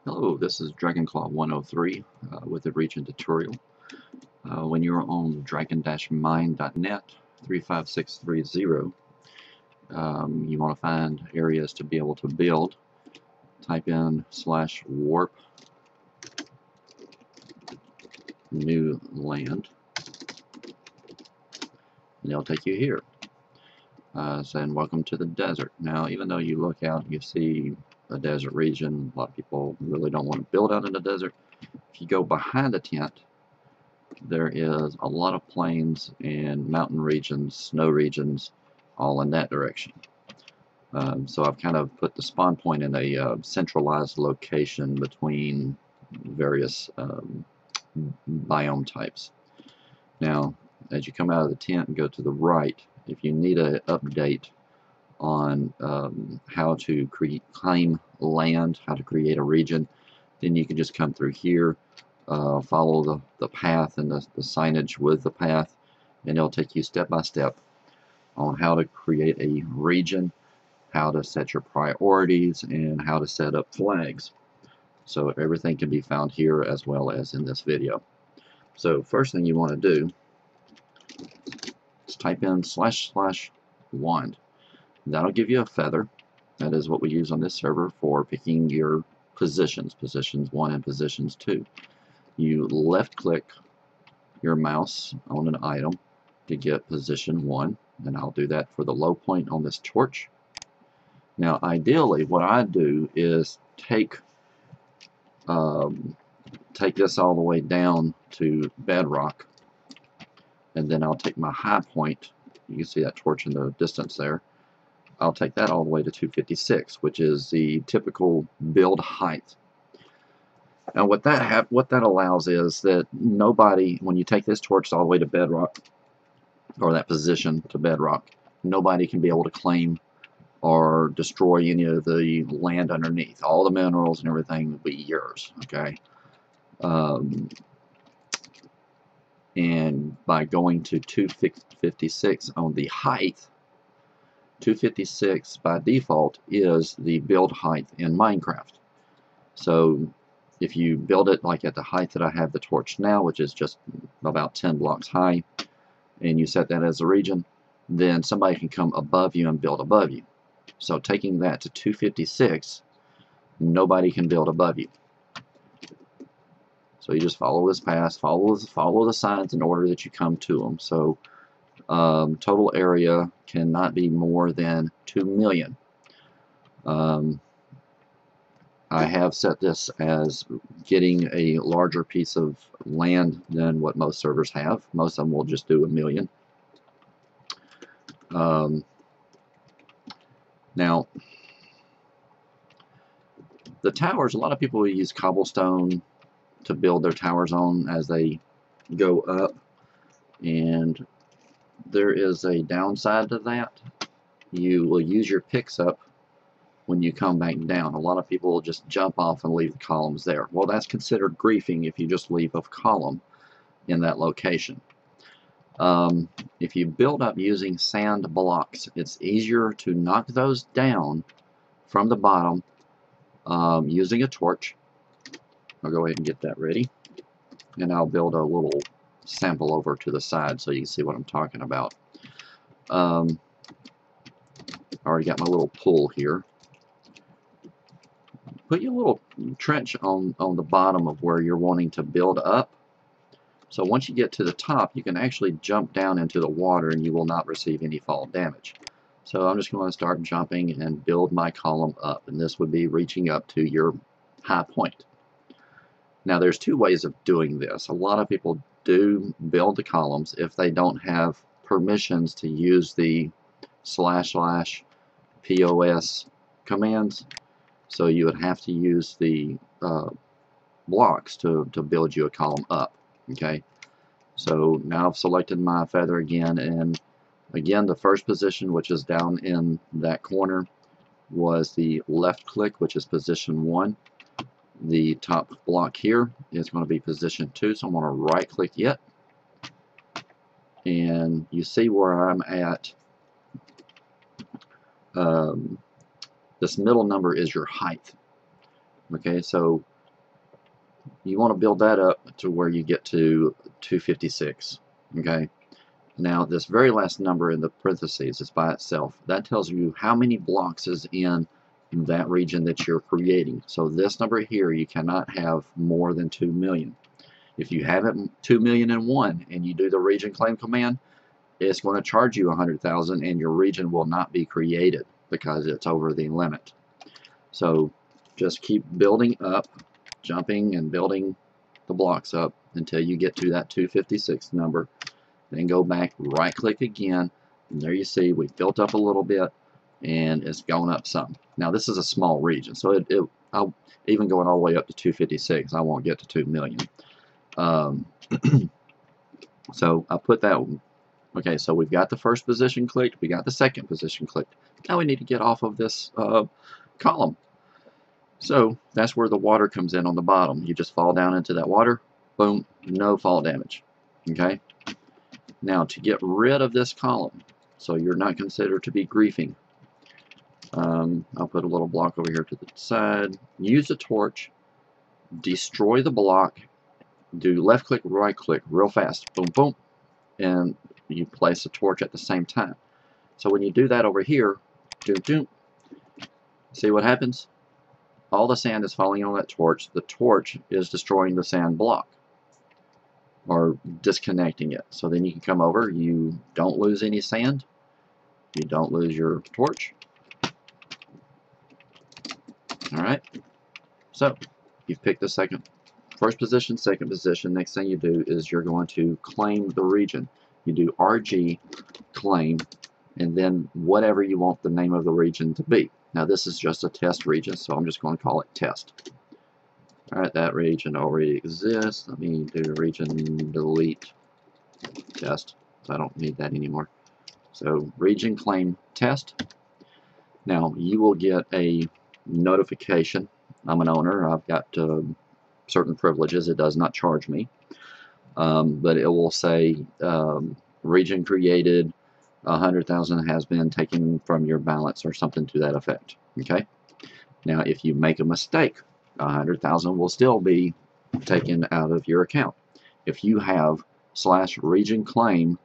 Hello, this is Claw103 with a region tutorial. When you're on dragon-mind.net 35630, you want to find areas to be able to build. Type in /warp new land, and it'll take you here. Saying welcome to the desert. Now, even though you look out, you see a desert region. A lot of people really don't want to build out in the desert. If you go behind the tent, there is a lot of plains and mountain regions, snow regions, all in that direction. So I've kind of put the spawn point in a centralized location between various biome types. Now, as you come out of the tent and go to the right, if you need an update on how to claim land, how to create a region, then you can just come through here, follow the path and the signage with the path, and it'll take you step by step on how to create a region, how to set your priorities, and how to set up flags. So everything can be found here as well as in this video. So first thing you want to do is type in /wand. That'll give you a feather. That is what we use on this server for picking your positions 1 and positions 2. You left click your mouse on an item to get position 1, and I'll do that for the low point on this torch. Now ideally what I do is take this all the way down to bedrock, and then I'll take my high point. You can see that torch in the distance there. I'll take that all the way to 256, which is the typical build height. Now what that allows is that nobody, when you take this torch all the way to bedrock, or that position to bedrock, nobody can be able to claim or destroy any of the land underneath. All the minerals and everything will be yours, okay? And by going to 256 on the height, 256 by default is the build height in Minecraft. So if you build it like at the height that I have the torch now, which is just about 10 blocks high, and you set that as a region, then somebody can come above you and build above you. So taking that to 256, nobody can build above you. So you just follow this path, follow the signs in order that you come to them. So total area cannot be more than 2 million. I have set this as getting a larger piece of land than what most servers have. Most of them will just do 1 million. Now, the towers, a lot of people use cobblestone to build their towers on as they go up, and there is a downside to that. You will use your picks up when you come back down. A lot of people will just jump off and leave the columns there. Well, that's considered griefing if you just leave a column in that location. If you build up using sand blocks, it's easier to knock those down from the bottom using a torch. I'll go ahead and get that ready, and I'll build a little sample over to the side so you can see what I'm talking about. I already got my little pool here. Put your little trench on the bottom of where you're wanting to build up. So once you get to the top, you can actually jump down into the water and you will not receive any fall damage. So I'm just going to start jumping and build my column up, and this would be reaching up to your high point. Now there's two ways of doing this. A lot of people do build the columns if they don't have permissions to use the // POS commands. So you would have to use the blocks to build you a column up. Okay, so now I've selected my feather again, and again the first position, which is down in that corner, was the left click, which is position 1. The top block here is going to be position 2, so I'm going to right click it, and you see where I'm at. This middle number is your height. Okay, so you want to build that up to where you get to 256. Okay. Now this very last number in the parentheses is by itself. That tells you how many blocks is in that region that you're creating. So this number here, you cannot have more than 2 million. If you have it 2,000,001 and you do the region claim command, it's going to charge you 100,000 and your region will not be created because it's over the limit. So just keep building up, jumping and building the blocks up until you get to that 256 number. Then go back, right click again, and there you see we built up a little bit and it's going up some. Now this is a small region, so I'll even going all the way up to 256, I won't get to 2 million. So I put that one. Okay, so we've got the first position clicked, we got the second position clicked. Now we need to get off of this column. So that's where the water comes in on the bottom. You just fall down into that water, boom, no fall damage. Okay. Now to get rid of this column, so you're not considered to be griefing, I'll put a little block over here to the side. Use a torch, destroy the block, do left click, right click, real fast, boom, boom, and you place a torch at the same time. So when you do that over here, doom, doom, see what happens? All the sand is falling on that torch. The torch is destroying the sand block or disconnecting it. So then you can come over, you don't lose any sand, you don't lose your torch. Alright, so you've picked the first position, second position. Next thing you do is you're going to claim the region. You do RG, claim, and then whatever you want the name of the region to be. Now this is just a test region, so I'm just going to call it test. Alright, that region already exists. Let me do region delete test. So I don't need that anymore. So region claim test. Now you will get a notification. I'm an owner. I've got certain privileges. It does not charge me. But it will say region created, 100,000 has been taken from your balance or something to that effect. Okay. Now if you make a mistake, 100,000 will still be taken out of your account. If you have /region claim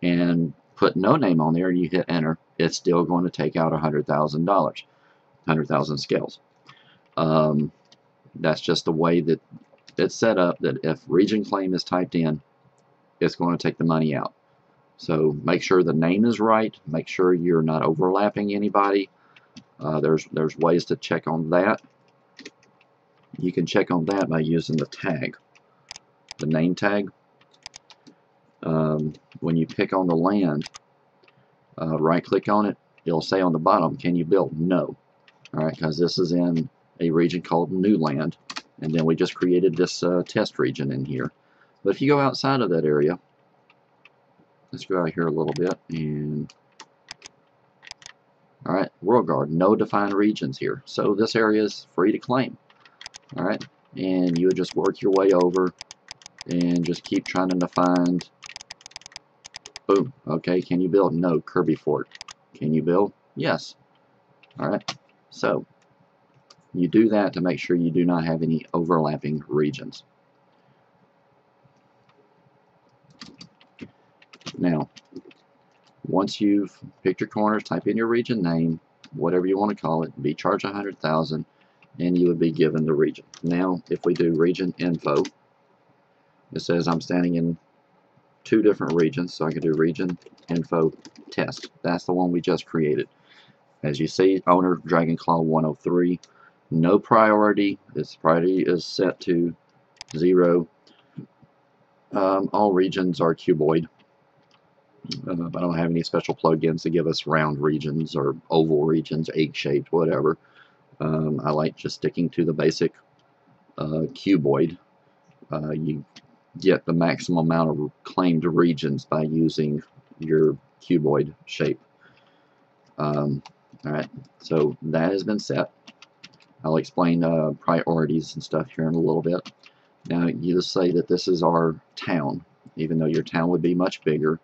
and put no name on there and you hit enter, it's still going to take out $100,000, 100,000 scales. That's just the way that it's set up, that if region claim is typed in, it's going to take the money out. So make sure the name is right, make sure you're not overlapping anybody. There's ways to check on that. You can check on that by using the tag, the name tag. When you pick on the land, right click on it, it'll say on the bottom, can you build? No. Alright, because this is in a region called new land, and then we just created this test region in here. But if you go outside of that area, let's go out here a little bit, and alright, World Guard, no defined regions here. So this area is free to claim. Alright, and you would just work your way over and just keep trying to find. Boom. Okay, can you build? No. Kirby Fort. Can you build? Yes. Alright, so you do that to make sure you do not have any overlapping regions. Now, once you've picked your corners, type in your region name, whatever you want to call it, be charged 100,000, and you would be given the region. Now, if we do region info, it says I'm standing in 2 different regions, so I can do region info test. That's the one we just created. As you see, owner Dragonclaw103, no priority. Its priority is set to 0. All regions are cuboid. I don't have any special plugins to give us round regions or oval regions, egg-shaped, whatever. I like just sticking to the basic cuboid. You get the maximum amount of claimed regions by using your cuboid shape. Alright, so that has been set. I'll explain priorities and stuff here in a little bit. Now you just say that this is our town, even though your town would be much bigger.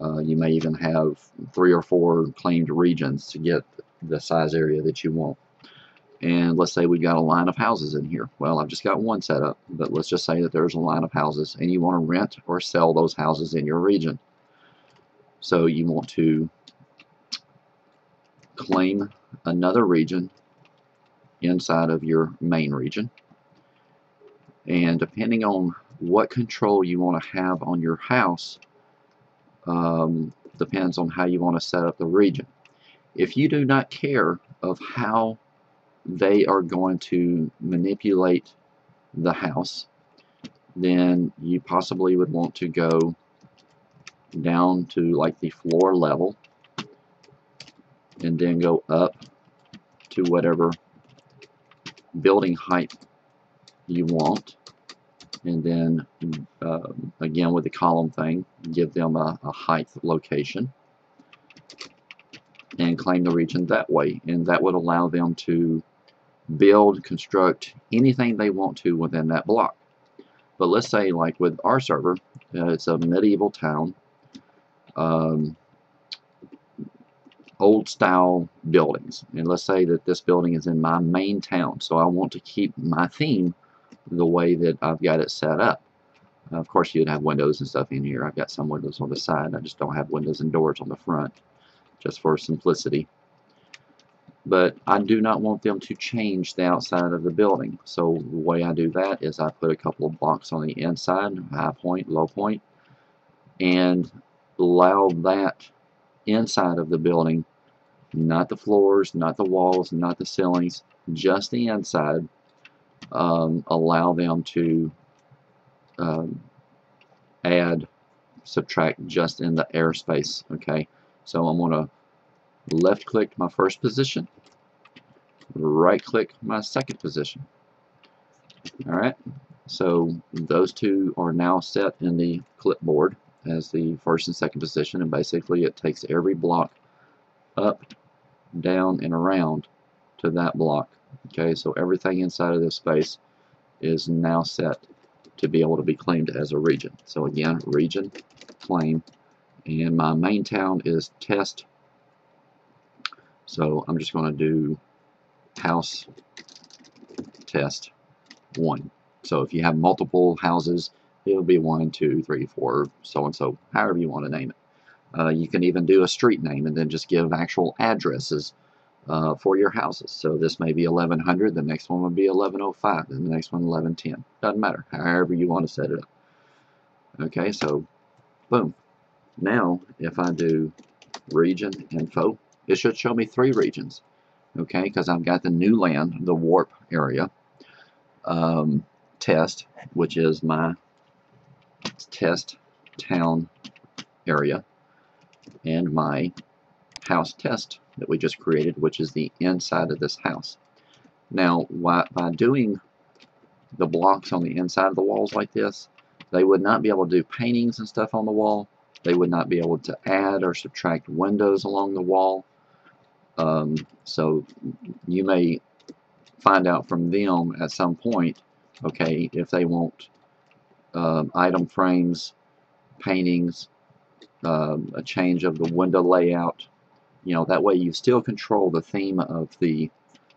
You may even have 3 or 4 claimed regions to get the size area that you want. And let's say we've got a line of houses in here. Well, I've just got one set up, but let's just say that there's a line of houses and you want to rent or sell those houses in your region. So you want to claim another region inside of your main region. And depending on what control you want to have on your house, depends on how you want to set up the region. If you do not care of how they are going to manipulate the house, then you possibly would want to go down to like the floor level and then go up to whatever building height you want, and then again with the column thing, give them a height location and claim the region that way, and that would allow them to build, construct anything they want to within that block. But let's say like with our server, it's a medieval town, old style buildings, and let's say that this building is in my main town, so I want to keep my theme the way that I've got it set up. Of course you'd have windows and stuff in here. I've got some windows on the side, I just don't have windows and doors on the front, just for simplicity. But I do not want them to change the outside of the building, so the way I do that is I put a couple of blocks on the inside, high point, low point, and allow that inside of the building, not the floors, not the walls, not the ceilings, just the inside, allow them to add, subtract just in the airspace. Okay, so I'm going to left click my first position, right click my second position. Alright, so those two are now set in the clipboard as the first and second position, and basically it takes every block up, down, and around to that block. Okay, so everything inside of this space is now set to be able to be claimed as a region. So again, region, claim, and my main town is test. So I'm just going to do house test 1. So if you have multiple houses, it'll be 1, 2, 3, 4, so and so, however you want to name it. You can even do a street name and then just give actual addresses for your houses. So this may be 1100, the next one would be 1105, and the next one 1110. Doesn't matter, however you want to set it up. Okay, so boom. Now if I do region info, it should show me 3 regions. Okay, because I've got the new land, the warp area, test, which is my test town area, and my house test that we just created, which is the inside of this house. Now, by doing the blocks on the inside of the walls like this, they would not be able to do paintings and stuff on the wall. They would not be able to add or subtract windows along the wall. So you may find out from them at some point, okay, if they want item frames, paintings, a change of the window layout, you know, that way you still control the theme of the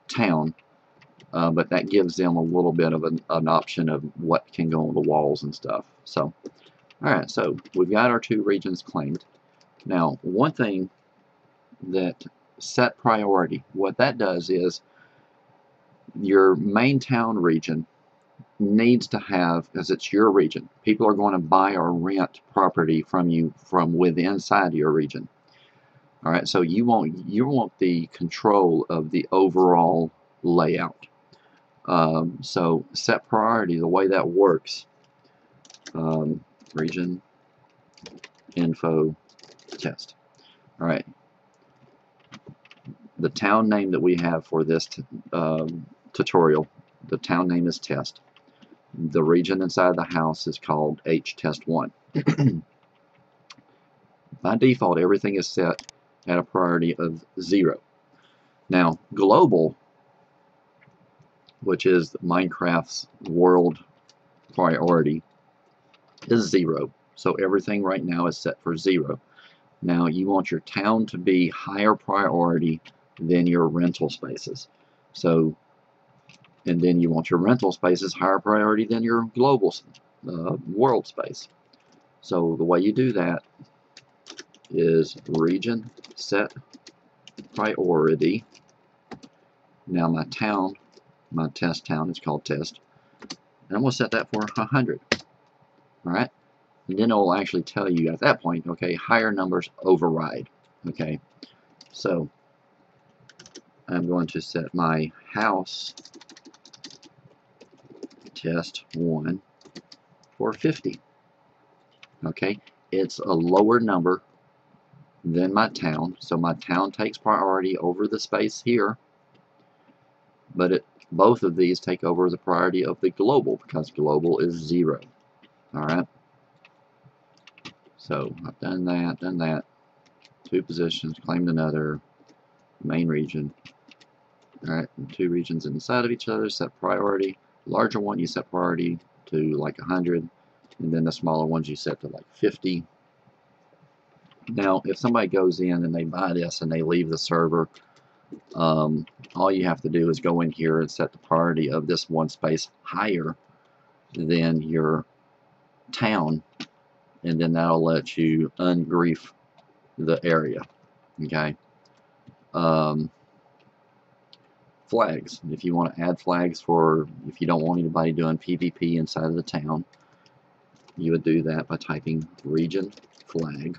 town, but that gives them a little bit of an option of what can go on the walls and stuff. So, alright, so we've got our 2 regions claimed. Now, one thing that set priority, what that does is your main town region needs to have, because it's your region, people are going to buy or rent property from you from within inside your region. Alright, so you want the control of the overall layout. So set priority, the way that works, region info test. Alright, the town name that we have for this tutorial, the town name is test. The region inside the house is called htest1. By default, everything is set at a priority of 0. Now, global, which is Minecraft's world priority, is 0. So everything right now is set for 0. Now, you want your town to be higher priority than your rental spaces. So And then you want your rental spaces higher priority than your global world space. So the way you do that is region set priority. Now my town, my test town, is called test, and I'm going to set that for 100. Alright, and then it will actually tell you at that point, okay, higher numbers override. Okay, so I'm going to set my house test 1 for 50. Okay, it's a lower number than my town, so my town takes priority over the space here, but both of these take over the priority of the global because global is 0. Alright, so I've done that, 2 positions, claimed another, main region. Alright, 2 regions inside of each other, set priority. Larger one you set priority to like 100, and then the smaller ones you set to like 50. Now, if somebody goes in and they buy this and they leave the server, all you have to do is go in here and set the priority of this one space higher than your town, and then that'll let you ungrief the area. Okay. Flags. If you want to add flags for, if you don't want anybody doing PvP inside of the town, you would do that by typing region flag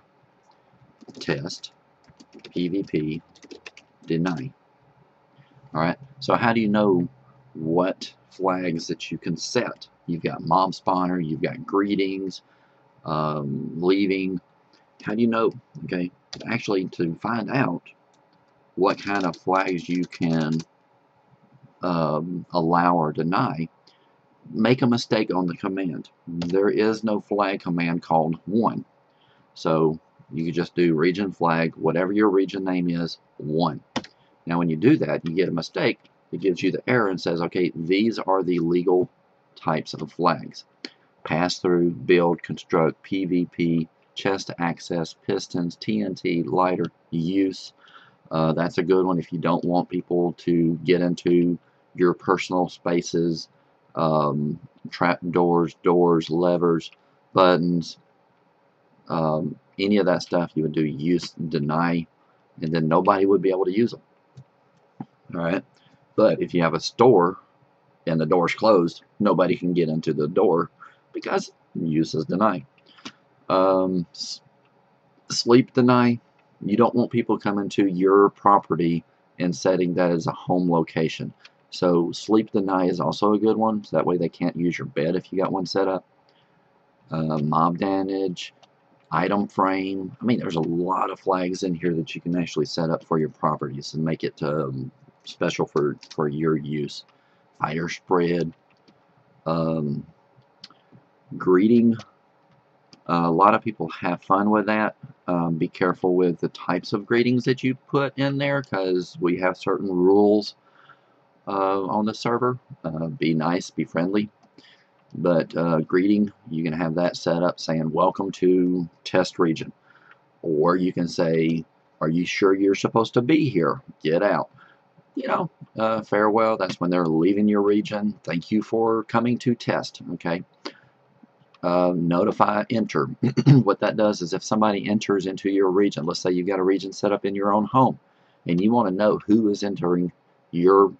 test PvP deny. Alright, so how do you know what flags that you can set? You've got mob spawner, you've got greetings, leaving. How do you know? Okay, actually, to find out what kind of flags you can allow or deny, make a mistake on the command. There is no flag command called 1. So you can just do region flag, whatever your region name is, 1. Now when you do that, you get a mistake. It gives you the error and says, okay, these are the legal types of flags. Pass through, build, construct, PvP, chest access, pistons, TNT, lighter, use. That's a good one if you don't want people to get into your personal spaces, trap doors, levers, buttons, any of that stuff. You would do use, deny, and then nobody would be able to use them. Alright, but if you have a store and the door's closed, nobody can get into the door because use is deny. Sleep deny. You don't want people coming to your property and setting that as a home location. So sleep deny is also a good one. So that way they can't use your bed if you got one set up. Mob damage, item frame. I mean, there's a lot of flags in here that you can actually set up for your properties and make it special for your use. Fire spread. Greeting. A lot of people have fun with that. Be careful with the types of greetings that you put in there because we have certain rules on the server. Be nice, be friendly. But greeting, you can have that set up saying welcome to test region. Or you can say, are you sure you're supposed to be here? Get out. You know, farewell, that's when they're leaving your region. Thank you for coming to test. Okay. Notify enter. What that does is if somebody enters into your region, let's say you've got a region set up in your own home and you want to know who is entering your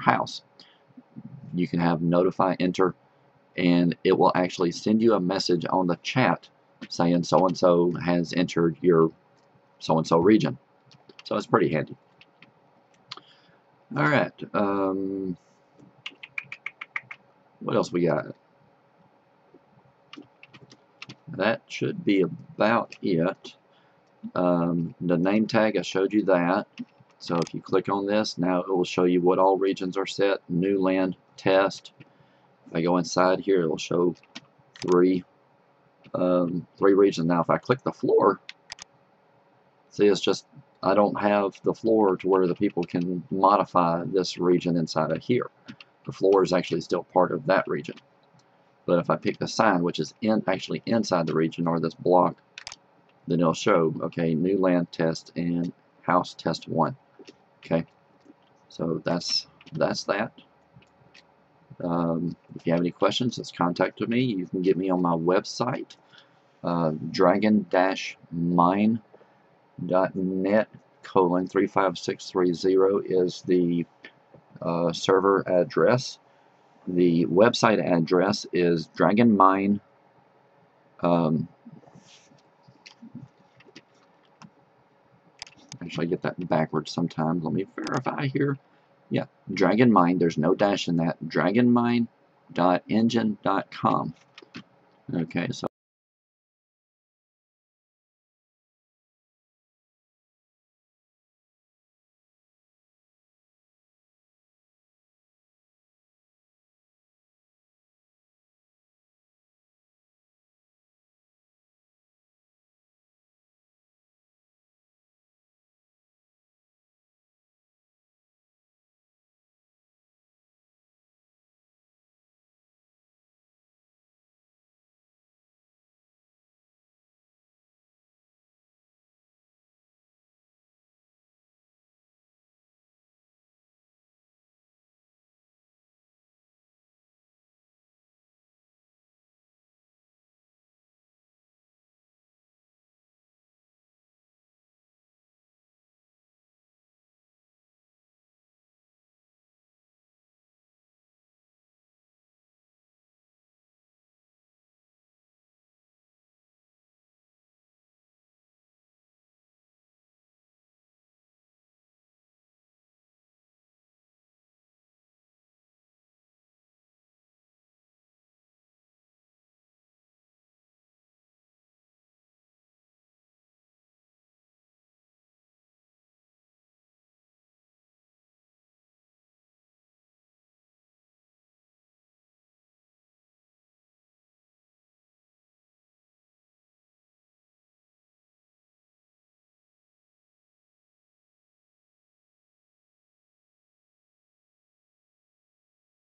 house, you can have notify enter, and it will actually send you a message on the chat saying so and so has entered your so and so region. So it's pretty handy. All right, what else we got? That should be about it. The name tag, I showed you that. So if you click on this, now it will show you what all regions are set. New land, test. If I go inside here, it will show three regions. Now if I click the floor, see, it's just, I don't have the floor to where the people can modify this region inside of here. The floor is actually still part of that region. But if I pick the sign, which is actually inside the region, or this block, then it'll show, okay, new land test and house test 1. Okay, so that's that's that. If you have any questions, just contact me. You can get me on my website, dragon-mine.net:35630 is the server address. The website address is dragonmine. Actually, I get that backwards sometimes. Let me verify here. Yeah, dragonmine. There's no dash in that. dragonmine.engine.com. Okay, so